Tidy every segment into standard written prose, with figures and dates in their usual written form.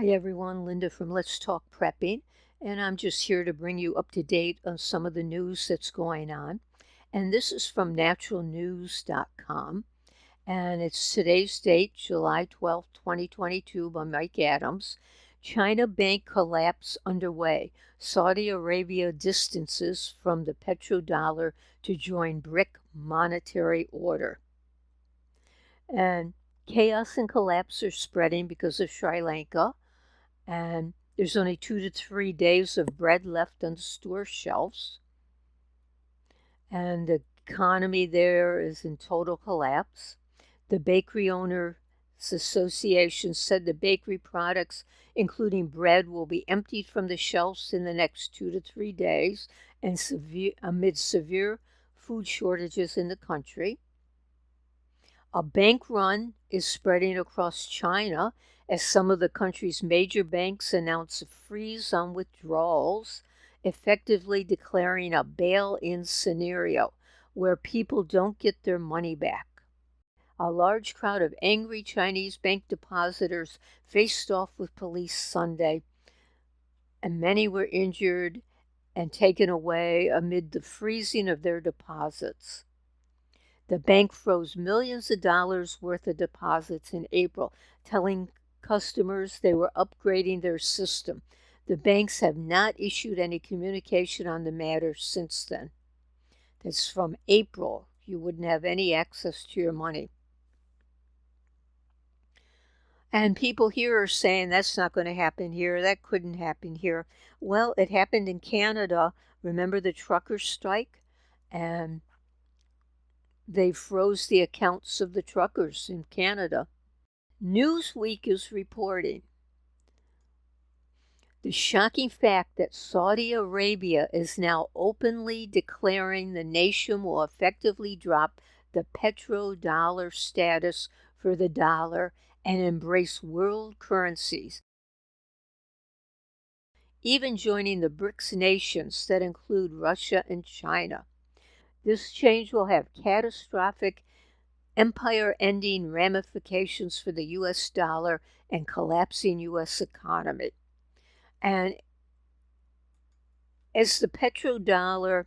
Hi everyone, Linda from Let's Talk Prepping, and I'm just here to bring you up to date on some of the news that's going on. And this is from naturalnews.com, and it's today's date, July 12th, 2022, by Mike Adams. China bank collapse underway. Saudi Arabia distances from the petrodollar to join BRIC monetary order. And chaos and collapse are spreading because of Sri Lanka. And there's only 2 to 3 days of bread left on the store shelves. And the economy there is in total collapse. The Bakery Owners Association said the bakery products, including bread, will be emptied from the shelves in the next 2 to 3 days and amid severe food shortages in the country. A bank run is spreading across China as some of the country's major banks announce a freeze on withdrawals, effectively declaring a bail-in scenario where people don't get their money back. A large crowd of angry Chinese bank depositors faced off with police Sunday, and many were injured and taken away amid the freezing of their deposits. The bank froze millions of dollars worth of deposits in April, telling customers they were upgrading their system. The banks have not issued any communication on the matter since then. That's from April. You wouldn't have any access to your money. And people here are saying that's not going to happen here. That couldn't happen here. Well, it happened in Canada. Remember the trucker strike? And they froze the accounts of the truckers in Canada. Newsweek is reporting the shocking fact that Saudi Arabia is now openly declaring the nation will effectively drop the petrodollar status for the dollar and embrace world currencies, even joining the BRICS nations that include Russia and China. This change will have catastrophic empire-ending ramifications for the U.S. dollar and collapsing U.S. economy. And as the petrodollar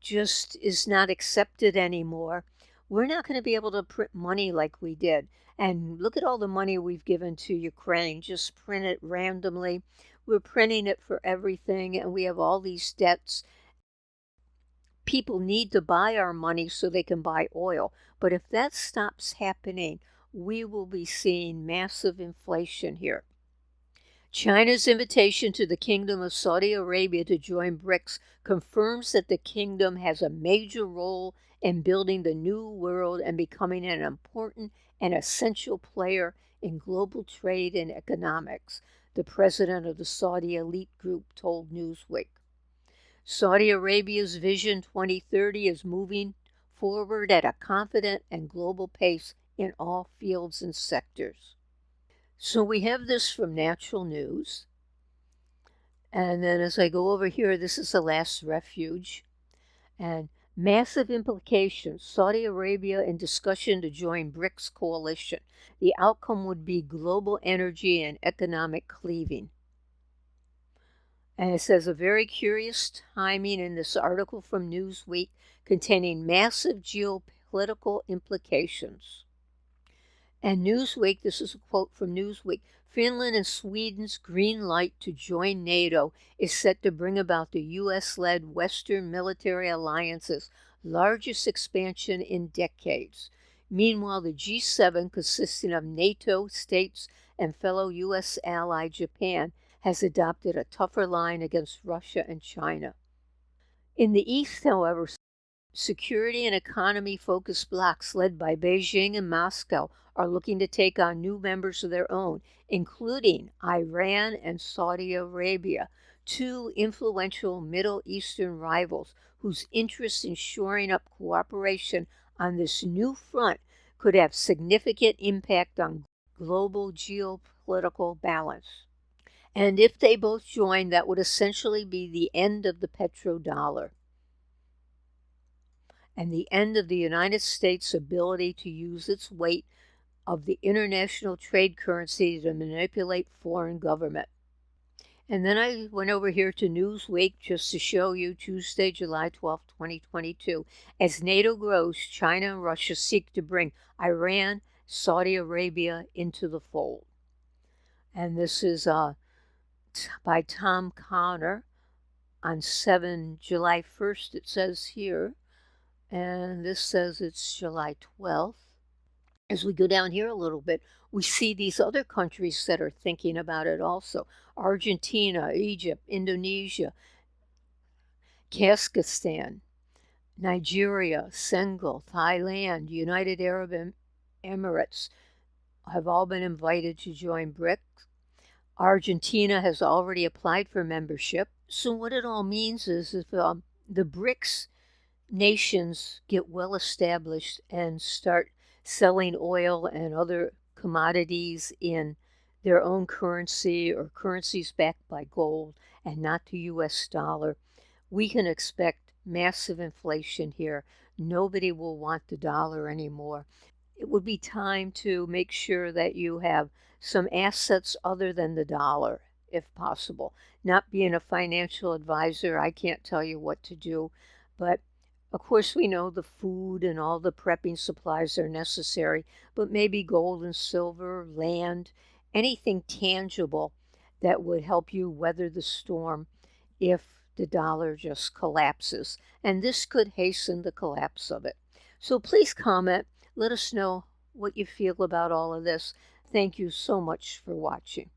just is not accepted anymore, we're not going to be able to print money like we did. And look at all the money we've given to Ukraine, just print it randomly. We're printing it for everything, and we have all these debts. People need to buy our money so they can buy oil. But if that stops happening, we will be seeing massive inflation here. China's invitation to the Kingdom of Saudi Arabia to join BRICS confirms that the kingdom has a major role in building the new world and becoming an important and essential player in global trade and economics, the president of the Saudi elite group told Newsweek. Saudi Arabia's Vision 2030 is moving forward at a confident and global pace in all fields and sectors. So we have this from Natural News. And then as I go over here, this is the last refuge. And massive implications. Saudi Arabia in discussion to join BRICS coalition. The outcome would be global energy and economic cleaving. And it says a very curious timing in this article from Newsweek containing massive geopolitical implications. And Newsweek, this is a quote from Newsweek, Finland and Sweden's green light to join NATO is set to bring about the U.S.-led Western military alliance's largest expansion in decades. Meanwhile, the G7, consisting of NATO states and fellow U.S. ally Japan, has adopted a tougher line against Russia and China. In the East, however, security and economy-focused blocs led by Beijing and Moscow are looking to take on new members of their own, including Iran and Saudi Arabia, two influential Middle Eastern rivals whose interest in shoring up cooperation on this new front could have significant impact on global geopolitical balance. And if they both join, that would essentially be the end of the petrodollar and the end of the United States' ability to use its weight of the international trade currency to manipulate foreign government. And then I went over here to Newsweek just to show you Tuesday, July 12th, 2022. As NATO grows, China and Russia seek to bring Iran, Saudi Arabia into the fold. And this is by Tom Connor on July 1st, it says here. And this says it's July 12th. As we go down here a little bit, we see these other countries that are thinking about it also. Argentina, Egypt, Indonesia, Kazakhstan, Nigeria, Senegal, Thailand, United Arab Emirates have all been invited to join BRICS. Argentina has already applied for membership. So what it all means is if the BRICS nations get well established and start selling oil and other commodities in their own currency or currencies backed by gold and not the US dollar, we can expect massive inflation here. Nobody will want the dollar anymore. It would be time to make sure that you have some assets other than the dollar, if possible. Not being a financial advisor, I can't tell you what to do, but of course, we know the food and all the prepping supplies are necessary, but maybe gold and silver, land, anything tangible that would help you weather the storm if the dollar just collapses. And this could hasten the collapse of it. So please comment. Let us know what you feel about all of this. Thank you so much for watching.